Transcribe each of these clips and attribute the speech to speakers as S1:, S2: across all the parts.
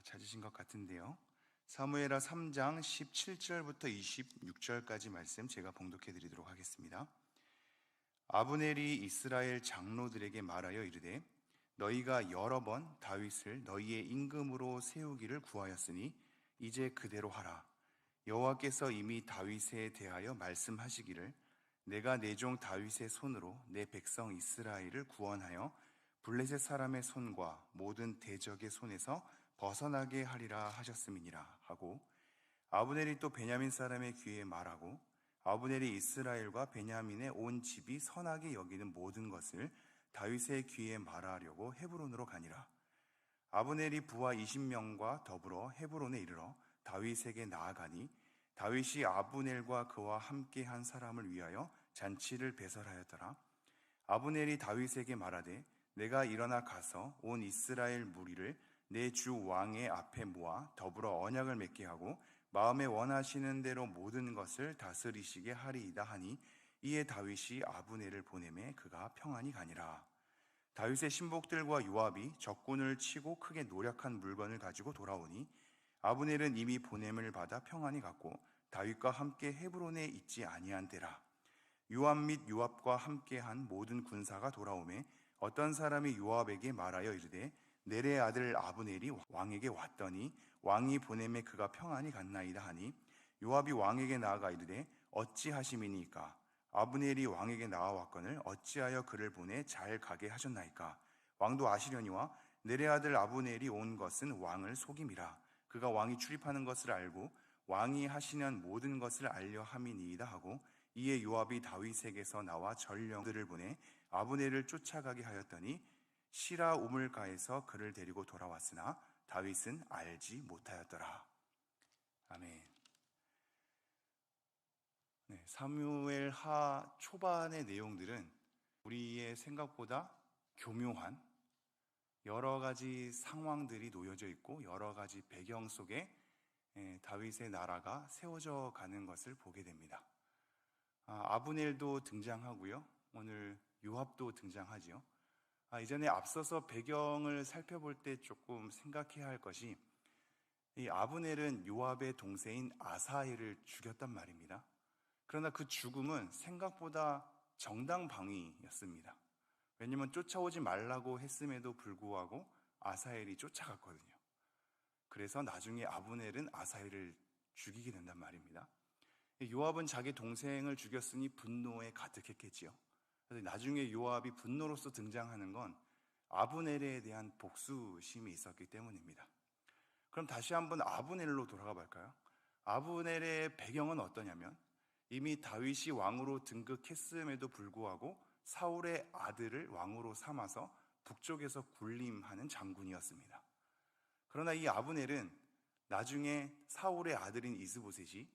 S1: 다 찾으신 것 같은데요. 사무엘하 3장 17절부터 26절까지 말씀 제가 봉독해 드리도록 하겠습니다. 아브넬이 이스라엘 장로들에게 말하여 이르되 너희가 여러 번 다윗을 너희의 임금으로 세우기를 구하였으니 이제 그대로 하라. 여호와께서 이미 다윗에 대하여 말씀하시기를 내가 내 종 다윗의 손으로 내 백성 이스라엘을 구원하여 블레셋 사람의 손과 모든 대적의 손에서 벗어나게 하리라 하셨음이니라 하고, 아브넬이 또 베냐민 사람의 귀에 말하고, 아브넬이 이스라엘과 베냐민의 온 집이 선하게 여기는 모든 것을 다윗의 귀에 말하려고 헤브론으로 가니라. 아브넬이 부하 20명과 더불어 헤브론에 이르러 다윗에게 나아가니 다윗이 아브넬과 그와 함께 한 사람을 위하여 잔치를 배설하였더라. 아브넬이 다윗에게 말하되 내가 일어나 가서 온 이스라엘 무리를 내 주 왕의 앞에 모아 더불어 언약을 맺게 하고 마음에 원하시는 대로 모든 것을 다스리시게 하리이다 하니, 이에 다윗이 아브넬을 보내매 그가 평안히 가니라. 다윗의 신복들과 요압이 적군을 치고 크게 노력한 물건을 가지고 돌아오니 아브넬은 이미 보냄을 받아 평안히 갔고 다윗과 함께 헤브론에 있지 아니한 때라. 요압 및 요압과 함께한 모든 군사가 돌아오매 어떤 사람이 요압에게 말하여 이르되 넬의 아들 아브넬이 왕에게 왔더니 왕이 보냄에 그가 평안히 갔나이다 하니, 요압이 왕에게 나아가 이르되 어찌하심이니까? 아브넬이 왕에게 나아왔거늘 어찌하여 그를 보내 잘 가게 하셨나이까? 왕도 아시려니와 넬의 아들 아브넬이 온 것은 왕을 속임이라. 그가 왕이 출입하는 것을 알고 왕이 하시는 모든 것을 알려 함이니이다 하고, 이에 요압이 다윗에게서 나와 전령들을 보내 아브넬을 쫓아가게 하였더니 시라 우물가에서 그를 데리고 돌아왔으나 다윗은 알지 못하였더라. 아멘. 사무엘하 초반의 내용들은 우리의 생각보다 교묘한 여러 가지 상황들이 놓여져 있고 여러 가지 배경 속에 다윗의 나라가 세워져 가는 것을 보게 됩니다. 아브넬도 등장하고요. 오늘 요압도 등장하지요. 이전에 앞서서 배경을 살펴볼 때 조금 생각해야 할 것이, 이 아브넬은 요압의 동생인 아사헬을 죽였단 말입니다. 그러나 그 죽음은 생각보다 정당방위였습니다. 왜냐하면 쫓아오지 말라고 했음에도 불구하고 아사헬이 쫓아갔거든요. 그래서 나중에 아브넬은 아사헬을 죽이게 된단 말입니다. 요압은 자기 동생을 죽였으니 분노에 가득했겠지요. 그래서 나중에 요압이 분노로서 등장하는 건 아브넬에 대한 복수심이 있었기 때문입니다. 그럼 다시 한번 아브넬로 돌아가 볼까요? 아브넬의 배경은 어떠냐면, 이미 다윗이 왕으로 등극했음에도 불구하고 사울의 아들을 왕으로 삼아서 북쪽에서 군림하는 장군이었습니다. 그러나 이 아브넬은 나중에 사울의 아들인 이스보셋이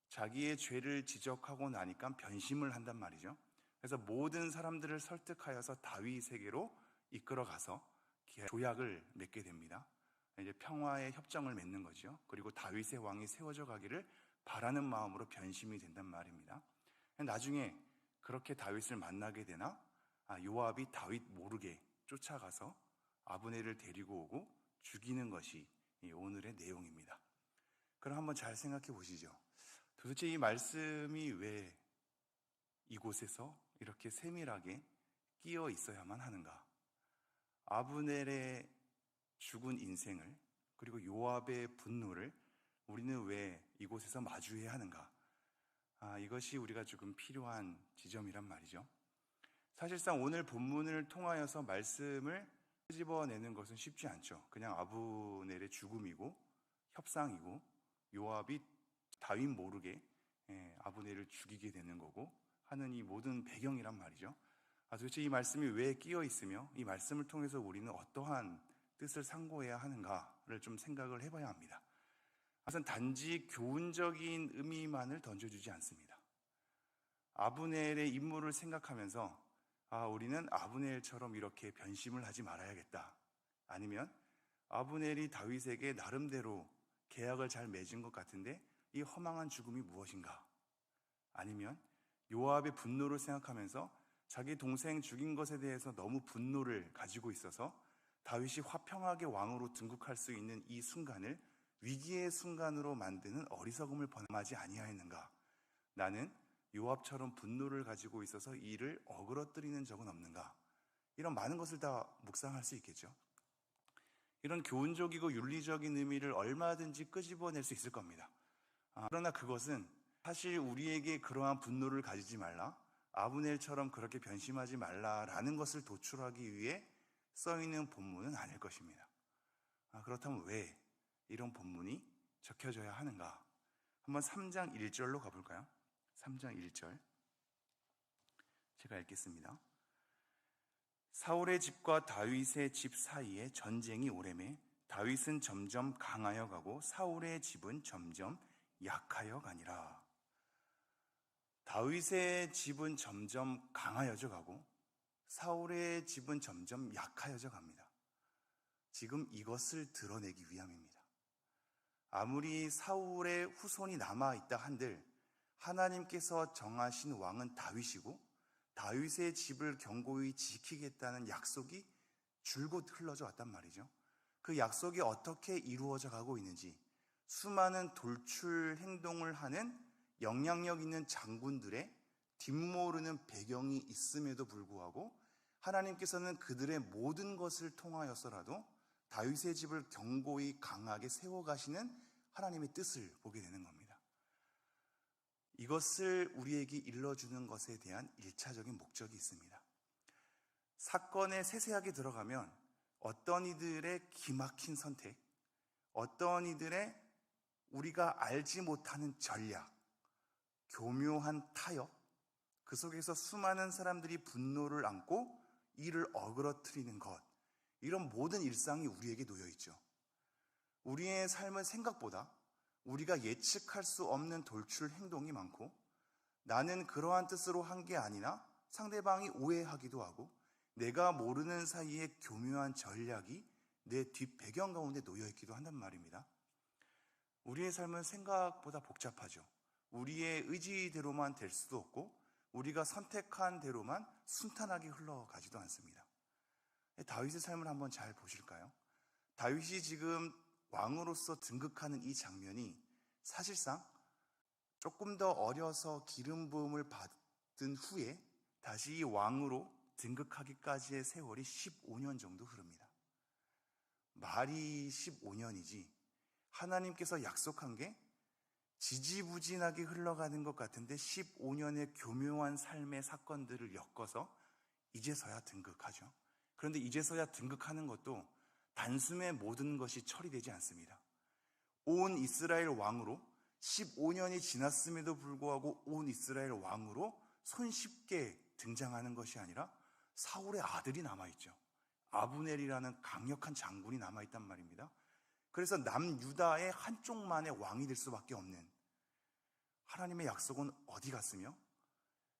S1: 자기의 죄를 지적하고 나니까 변심을 한단 말이죠. 그래서 모든 사람들을 설득하여서 다윗에게로 이끌어가서 조약을 맺게 됩니다. 이제 평화의 협정을 맺는 거죠. 그리고 다윗의 왕이 세워져 가기를 바라는 마음으로 변심이 된단 말입니다. 나중에 그렇게 다윗을 만나게 되나, 요압이 다윗 모르게 쫓아가서 아브넬을 데리고 오고 죽이는 것이 오늘의 내용입니다. 그럼 한번 잘 생각해 보시죠. 도대체 이 말씀이 왜 이곳에서 이렇게 세밀하게 끼어 있어야만 하는가? 아브넬의 죽은 인생을, 그리고 요압의 분노를 우리는 왜 이곳에서 마주해야 하는가? 이것이 우리가 조금 필요한 지점이란 말이죠. 사실상 오늘 본문을 통하여서 말씀을 끄집어내는 것은 쉽지 않죠. 그냥 아브넬의 죽음이고 협상이고 요압이 다윗 모르게 아브넬을 죽이게 되는 거고 하는 이 모든 배경이란 말이죠. 도대체 이 말씀이 왜 끼어 있으며 이 말씀을 통해서 우리는 어떠한 뜻을 상고해야 하는가를 좀 생각을 해봐야 합니다. 우선 단지 교훈적인 의미만을 던져주지 않습니다. 아브넬의 임무를 생각하면서 우리는 아브넬처럼 이렇게 변심을 하지 말아야겠다. 아니면 아브넬이 다윗에게 나름대로 계약을 잘 맺은 것 같은데 이 허망한 죽음이 무엇인가? 아니면 요압의 분노를 생각하면서 자기 동생 죽인 것에 대해서 너무 분노를 가지고 있어서 다윗이 화평하게 왕으로 등극할 수 있는 이 순간을 위기의 순간으로 만드는 어리석음을 범하지 아니하였는가? 나는 요압처럼 분노를 가지고 있어서 이를 어그러뜨리는 적은 없는가? 이런 많은 것을 다 묵상할 수 있겠죠. 이런 교훈적이고 윤리적인 의미를 얼마든지 끄집어낼 수 있을 겁니다. 그러나 그것은 사실 우리에게 그러한 분노를 가지지 말라, 아브넬처럼 그렇게 변심하지 말라라는 것을 도출하기 위해 써있는 본문은 아닐 것입니다. 그렇다면 왜 이런 본문이 적혀져야 하는가? 한번 3장 1절로 가볼까요? 3장 1절 제가 읽겠습니다. 사울의 집과 다윗의 집 사이에 전쟁이 오래매 다윗은 점점 강하여 가고 사울의 집은 점점 약하여 가니라. 다윗의 집은 점점 강하여져 가고 사울의 집은 점점 약하여져 갑니다. 지금 이것을 드러내기 위함입니다. 아무리 사울의 후손이 남아있다 한들 하나님께서 정하신 왕은 다윗이고 다윗의 집을 견고히 지키겠다는 약속이 줄곧 흘러져 왔단 말이죠. 그 약속이 어떻게 이루어져 가고 있는지 수많은 돌출 행동을 하는 영향력 있는 장군들의 뒷모르는 배경이 있음에도 불구하고 하나님께서는 그들의 모든 것을 통하여서라도 다윗의 집을 견고히 강하게 세워가시는 하나님의 뜻을 보게 되는 겁니다. 이것을 우리에게 일러주는 것에 대한 1차적인 목적이 있습니다. 사건에 세세하게 들어가면 어떤 이들의 기막힌 선택, 어떤 이들의 우리가 알지 못하는 전략, 교묘한 타협, 그 속에서 수많은 사람들이 분노를 안고 이를 어그러뜨리는 것, 이런 모든 일상이 우리에게 놓여 있죠. 우리의 삶은 생각보다 우리가 예측할 수 없는 돌출 행동이 많고 나는 그러한 뜻으로 한 게 아니나 상대방이 오해하기도 하고 내가 모르는 사이에 교묘한 전략이 내 뒷배경 가운데 놓여 있기도 한단 말입니다. 우리의 삶은 생각보다 복잡하죠. 우리의 의지대로만 될 수도 없고 우리가 선택한 대로만 순탄하게 흘러가지도 않습니다. 다윗의 삶을 한번 잘 보실까요? 다윗이 지금 왕으로서 등극하는 이 장면이 사실상 조금 더 어려서 기름 부음을 받은 후에 다시 왕으로 등극하기까지의 세월이 15년 정도 흐릅니다. 말이 15년이지 하나님께서 약속한 게 지지부진하게 흘러가는 것 같은데 15년의 교묘한 삶의 사건들을 엮어서 이제서야 등극하죠. 그런데 이제서야 등극하는 것도 단숨에 모든 것이 처리되지 않습니다. 온 이스라엘 왕으로 15년이 지났음에도 불구하고 온 이스라엘 왕으로 손쉽게 등장하는 것이 아니라 사울의 아들이 남아있죠. 아브넬이라는 강력한 장군이 남아있단 말입니다. 그래서 남유다의 한쪽만의 왕이 될 수밖에 없는 하나님의 약속은 어디 갔으며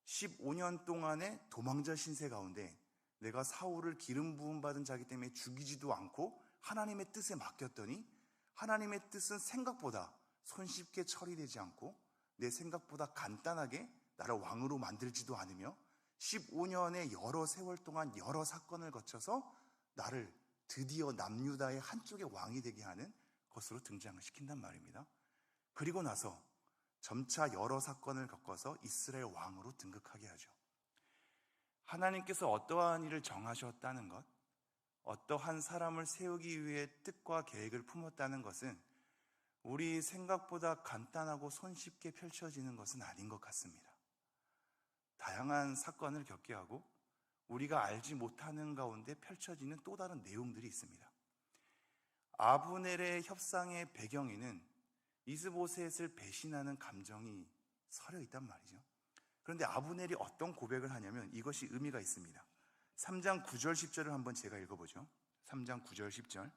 S1: 15년 동안의 도망자 신세 가운데 내가 사울을 기름 부음 받은 자기 때문에 죽이지도 않고 하나님의 뜻에 맡겼더니 하나님의 뜻은 생각보다 손쉽게 처리되지 않고 내 생각보다 간단하게 나를 왕으로 만들지도 않으며 15년의 여러 세월 동안 여러 사건을 거쳐서 나를 드디어 남유다의 한쪽의 왕이 되게 하는 것으로 등장을 시킨단 말입니다. 그리고 나서 점차 여러 사건을 겪어서 이스라엘 왕으로 등극하게 하죠. 하나님께서 어떠한 일을 정하셨다는 것, 어떠한 사람을 세우기 위해 뜻과 계획을 품었다는 것은 우리 생각보다 간단하고 손쉽게 펼쳐지는 것은 아닌 것 같습니다. 다양한 사건을 겪게 하고 우리가 알지 못하는 가운데 펼쳐지는 또 다른 내용들이 있습니다. 아브넬의 협상의 배경에는 이스보셋을 배신하는 감정이 서려 있단 말이죠. 그런데 아브넬이 어떤 고백을 하냐면 이것이 의미가 있습니다. 3장 9절 10절을 한번 제가 읽어보죠. 3장 9절 10절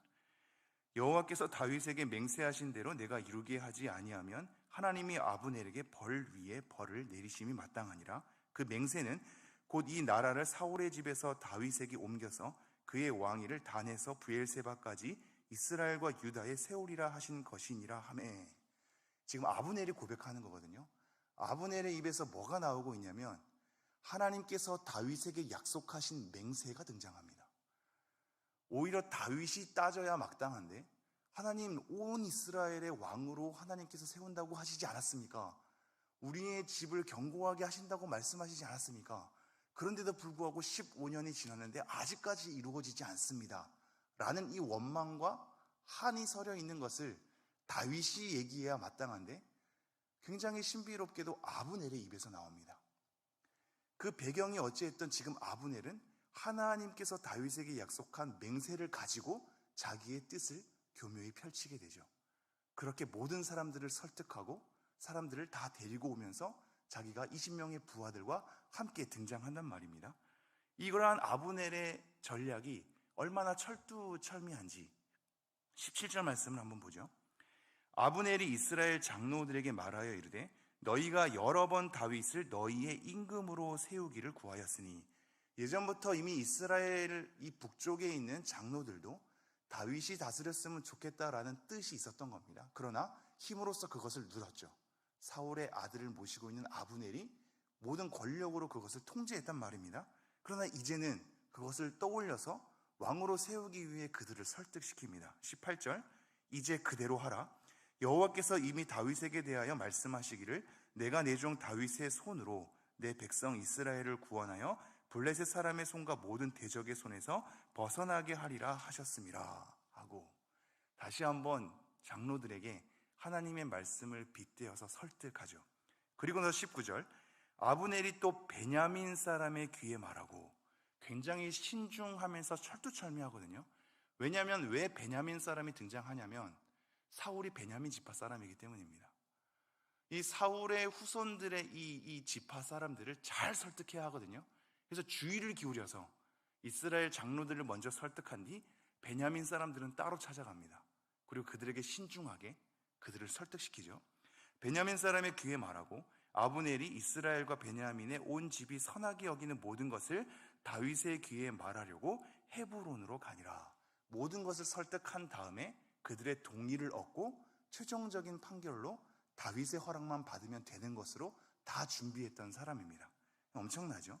S1: 여호와께서 다윗에게 맹세하신 대로 내가 이루게 하지 아니하면 하나님이 아브넬에게 벌 위에 벌을 내리심이 마땅하니라. 그 맹세는 곧 이 나라를 사울의 집에서 다윗에게 옮겨서 그의 왕위를 단에서 브엘세바까지 이스라엘과 유다에 세우리라 하신 것이니라 하매. 지금 아브넬이 고백하는 거거든요. 아브넬의 입에서 뭐가 나오고 있냐면 하나님께서 다윗에게 약속하신 맹세가 등장합니다. 오히려 다윗이 따져야 마땅한데 하나님 온 이스라엘의 왕으로 하나님께서 세운다고 하시지 않았습니까? 우리의 집을 견고하게 하신다고 말씀하시지 않았습니까? 그런데도 불구하고 15년이 지났는데 아직까지 이루어지지 않습니다. 라는 이 원망과 한이 서려 있는 것을 다윗이 얘기해야 마땅한데 굉장히 신비롭게도 아브넬의 입에서 나옵니다. 그 배경이 어찌됐든 지금 아브넬은 하나님께서 다윗에게 약속한 맹세를 가지고 자기의 뜻을 교묘히 펼치게 되죠. 그렇게 모든 사람들을 설득하고 사람들을 다 데리고 오면서 자기가 20명의 부하들과 함께 등장한단 말입니다. 이러한 아브넬의 전략이 얼마나 철두철미한지 17절 말씀을 한번 보죠. 아브넬이 이스라엘 장로들에게 말하여 이르되 너희가 여러 번 다윗을 너희의 임금으로 세우기를 구하였으니, 예전부터 이미 이스라엘 이 북쪽에 있는 장로들도 다윗이 다스렸으면 좋겠다라는 뜻이 있었던 겁니다. 그러나 힘으로써 그것을 누렸죠. 사울의 아들을 모시고 있는 아브넬이 모든 권력으로 그것을 통제했단 말입니다. 그러나 이제는 그것을 떠올려서 왕으로 세우기 위해 그들을 설득시킵니다. 18절, 이제 그대로 하라. 여호와께서 이미 다윗에게 대하여 말씀하시기를 내가 내 종 다윗의 손으로 내 백성 이스라엘을 구원하여 블레셋 사람의 손과 모든 대적의 손에서 벗어나게 하리라 하셨습니다 하고 다시 한번 장로들에게 하나님의 말씀을 빗대어서 설득하죠. 그리고 나서 19절, 아브넬이 또 베냐민 사람의 귀에 말하고, 굉장히 신중하면서 철두철미하거든요. 왜냐하면 왜 베냐민 사람이 등장하냐면 사울이 베냐민 지파 사람이기 때문입니다. 이 사울의 후손들의 이 지파 사람들을 잘 설득해야 하거든요. 그래서 주의를 기울여서 이스라엘 장로들을 먼저 설득한 뒤 베냐민 사람들은 따로 찾아갑니다. 그리고 그들에게 신중하게 그들을 설득시키죠. 베냐민 사람의 귀에 말하고 아브넬이 이스라엘과 베냐민의 온 집이 선하게 여기는 모든 것을 다윗의 귀에 말하려고 헤브론으로 가니라. 모든 것을 설득한 다음에 그들의 동의를 얻고 최종적인 판결로 다윗의 허락만 받으면 되는 것으로 다 준비했던 사람입니다. 엄청나죠?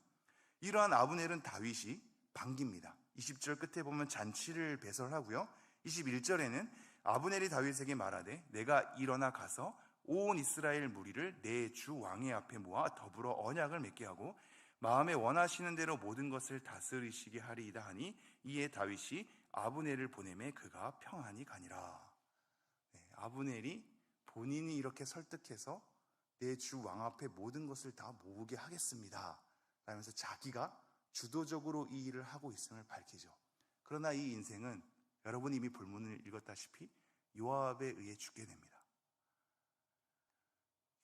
S1: 이러한 아브넬은 다윗이 반깁니다. 20절 끝에 보면 잔치를 배설하고요. 21절에는 아브넬이 다윗에게 말하되 내가 일어나 가서 온 이스라엘 무리를 내 주 왕의 앞에 모아 더불어 언약을 맺게 하고 마음에 원하시는 대로 모든 것을 다스리시게 하리이다 하니, 이에 다윗이 아브넬을 보내매 그가 평안히 가니라. 아브넬이 본인이 이렇게 설득해서 내 주 왕 앞에 모든 것을 다 모으게 하겠습니다 라면서 자기가 주도적으로 이 일을 하고 있음을 밝히죠. 그러나 이 인생은 여러분이 이미 본문을 읽었다시피 요압에 의해 죽게 됩니다.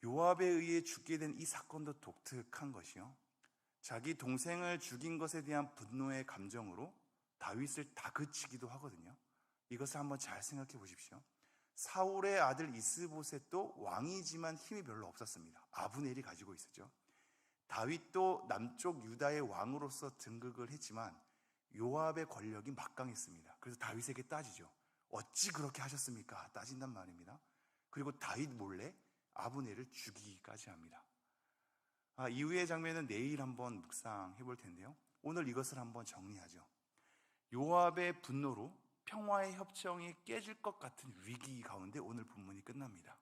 S1: 요압에 의해 죽게 된 이 사건도 독특한 것이요, 자기 동생을 죽인 것에 대한 분노의 감정으로 다윗을 다그치기도 하거든요. 이것을 한번 잘 생각해 보십시오. 사울의 아들 이스보셋도 왕이지만 힘이 별로 없었습니다. 아브넬이 가지고 있었죠. 다윗도 남쪽 유다의 왕으로서 등극을 했지만 요압의 권력이 막강했습니다. 그래서 다윗에게 따지죠. 어찌 그렇게 하셨습니까? 따진단 말입니다. 그리고 다윗 몰래 아브넬을 죽이기까지 합니다. 이후의 장면은 내일 한번 묵상해 볼 텐데요, 오늘 이것을 한번 정리하죠. 요압의 분노로 평화의 협정이 깨질 것 같은 위기 가운데 오늘 본문이 끝납니다.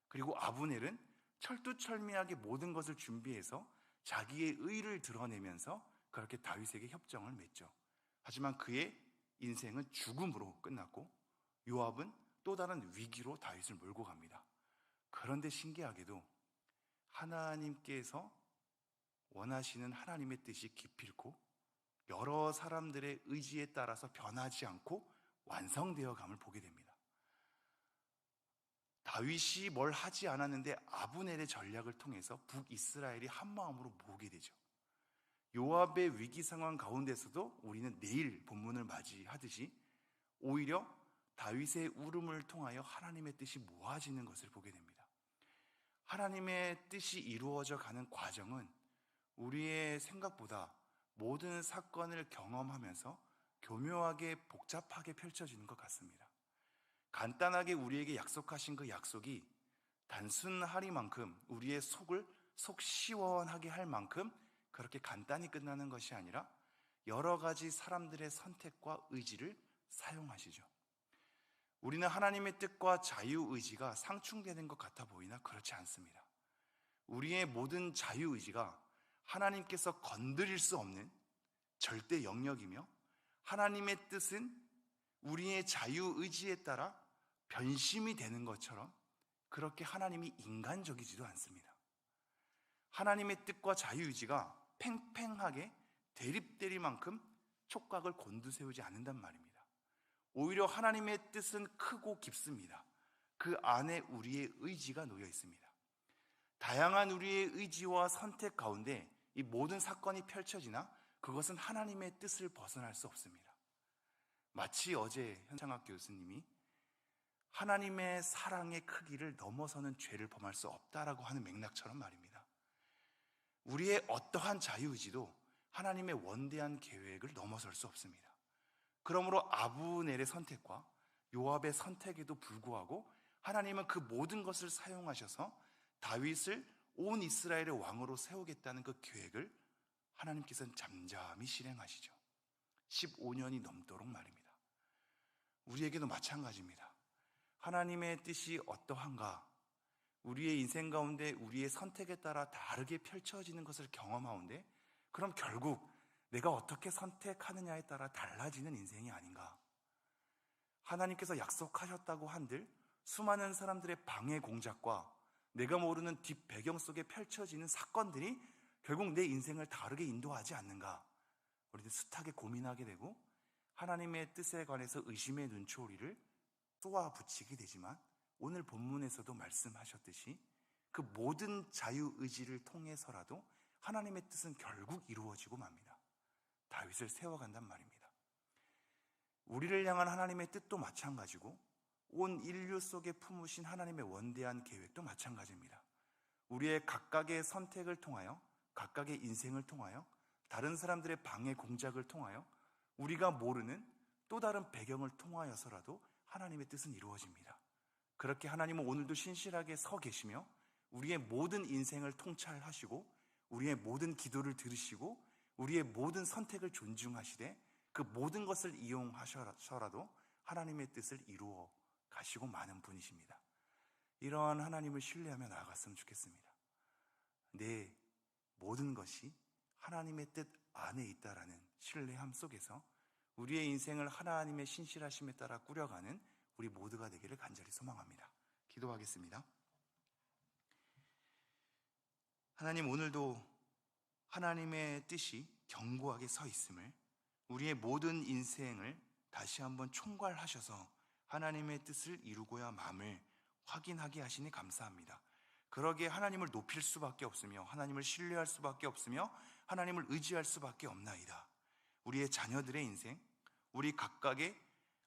S1: 그리고 아브넬은 철두철미하게 모든 것을 준비해서 자기의 의를 드러내면서 그렇게 다윗에게 협정을 맺죠. 하지만 그의 인생은 죽음으로 끝났고 요압은 또 다른 위기로 다윗을 몰고 갑니다. 그런데 신기하게도 하나님께서 원하시는 하나님의 뜻이 기필코 여러 사람들의 의지에 따라서 변하지 않고 완성되어 감을 보게 됩니다. 다윗이 뭘 하지 않았는데 아브넬의 전략을 통해서 북이스라엘이 한마음으로 모으게 되죠. 요압의 위기 상황 가운데서도 우리는 내일 본문을 맞이하듯이 오히려 다윗의 울음을 통하여 하나님의 뜻이 모아지는 것을 보게 됩니다. 하나님의 뜻이 이루어져 가는 과정은 우리의 생각보다 모든 사건을 경험하면서 교묘하게 복잡하게 펼쳐지는 것 같습니다. 간단하게 우리에게 약속하신 그 약속이 단순하리만큼 우리의 속 시원하게 할 만큼 그렇게 간단히 끝나는 것이 아니라 여러 가지 사람들의 선택과 의지를 사용하시죠. 우리는 하나님의 뜻과 자유의지가 상충되는 것 같아 보이나 그렇지 않습니다. 우리의 모든 자유의지가 하나님께서 건드릴 수 없는 절대 영역이며, 하나님의 뜻은 우리의 자유의지에 따라 변심이 되는 것처럼 그렇게 하나님이 인간적이지도 않습니다. 하나님의 뜻과 자유의지가 팽팽하게 대립될 만큼 촉각을 곤두세우지 않는단 말입니다. 오히려 하나님의 뜻은 크고 깊습니다. 그 안에 우리의 의지가 놓여 있습니다. 다양한 우리의 의지와 선택 가운데 이 모든 사건이 펼쳐지나 그것은 하나님의 뜻을 벗어날 수 없습니다. 마치 어제 현창학 교수님이 하나님의 사랑의 크기를 넘어서는 죄를 범할 수 없다라고 하는 맥락처럼 말입니다. 우리의 어떠한 자유의지도 하나님의 원대한 계획을 넘어설 수 없습니다. 그러므로 아브넬의 선택과 요압의 선택에도 불구하고 하나님은 그 모든 것을 사용하셔서 다윗을 온 이스라엘의 왕으로 세우겠다는 그 계획을 하나님께서는 잠잠히 실행하시죠. 15년이 넘도록 말입니다. 우리에게도 마찬가지입니다. 하나님의 뜻이 어떠한가, 우리의 인생 가운데 우리의 선택에 따라 다르게 펼쳐지는 것을 경험하는데, 그럼 결국 내가 어떻게 선택하느냐에 따라 달라지는 인생이 아닌가. 하나님께서 약속하셨다고 한들 수많은 사람들의 방해 공작과 내가 모르는 뒷배경 속에 펼쳐지는 사건들이 결국 내 인생을 다르게 인도하지 않는가. 우리는 숱하게 고민하게 되고 하나님의 뜻에 관해서 의심의 눈초리를 쏘아붙이게 되지만, 오늘 본문에서도 말씀하셨듯이 그 모든 자유의지를 통해서라도 하나님의 뜻은 결국 이루어지고 맙니다. 다윗을 세워간단 말입니다. 우리를 향한 하나님의 뜻도 마찬가지고 온 인류 속에 품으신 하나님의 원대한 계획도 마찬가지입니다. 우리의 각각의 선택을 통하여, 각각의 인생을 통하여, 다른 사람들의 방해 공작을 통하여, 우리가 모르는 또 다른 배경을 통하여서라도 하나님의 뜻은 이루어집니다. 그렇게 하나님은 오늘도 신실하게 서 계시며 우리의 모든 인생을 통찰하시고 우리의 모든 기도를 들으시고 우리의 모든 선택을 존중하시되 그 모든 것을 이용하셔라도 하나님의 뜻을 이루어 가시고 마는 분이십니다. 이러한 하나님을 신뢰하며 나아갔으면 좋겠습니다. 내 모든 것이 하나님의 뜻 안에 있다라는 신뢰함 속에서 우리의 인생을 하나님의 신실하심에 따라 꾸려가는 우리 모두가 되기를 간절히 소망합니다. 기도하겠습니다. 하나님, 오늘도 하나님의 뜻이 견고하게 서 있음을, 우리의 모든 인생을 다시 한번 총괄하셔서 하나님의 뜻을 이루고야 맘을 확인하게 하시니 감사합니다. 그러기에 하나님을 높일 수밖에 없으며 하나님을 신뢰할 수밖에 없으며 하나님을 의지할 수밖에 없나이다. 우리의 자녀들의 인생, 우리 각각의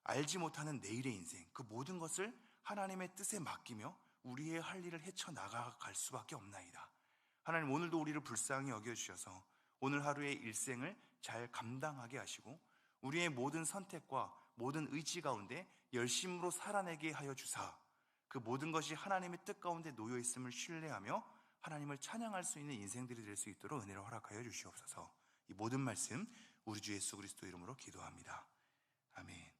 S1: 알지 못하는 내일의 인생, 그 모든 것을 하나님의 뜻에 맡기며 우리의 할 일을 헤쳐나갈 수밖에 없나이다. 하나님, 오늘도 우리를 불쌍히 여겨주셔서 오늘 하루의 일생을 잘 감당하게 하시고 우리의 모든 선택과 모든 의지 가운데 열심으로 살아내게 하여 주사, 그 모든 것이 하나님의 뜻 가운데 놓여 있음을 신뢰하며 하나님을 찬양할 수 있는 인생들이 될 수 있도록 은혜를 허락하여 주시옵소서. 이 모든 말씀 우리 주 예수 그리스도 이름으로 기도합니다. 아멘.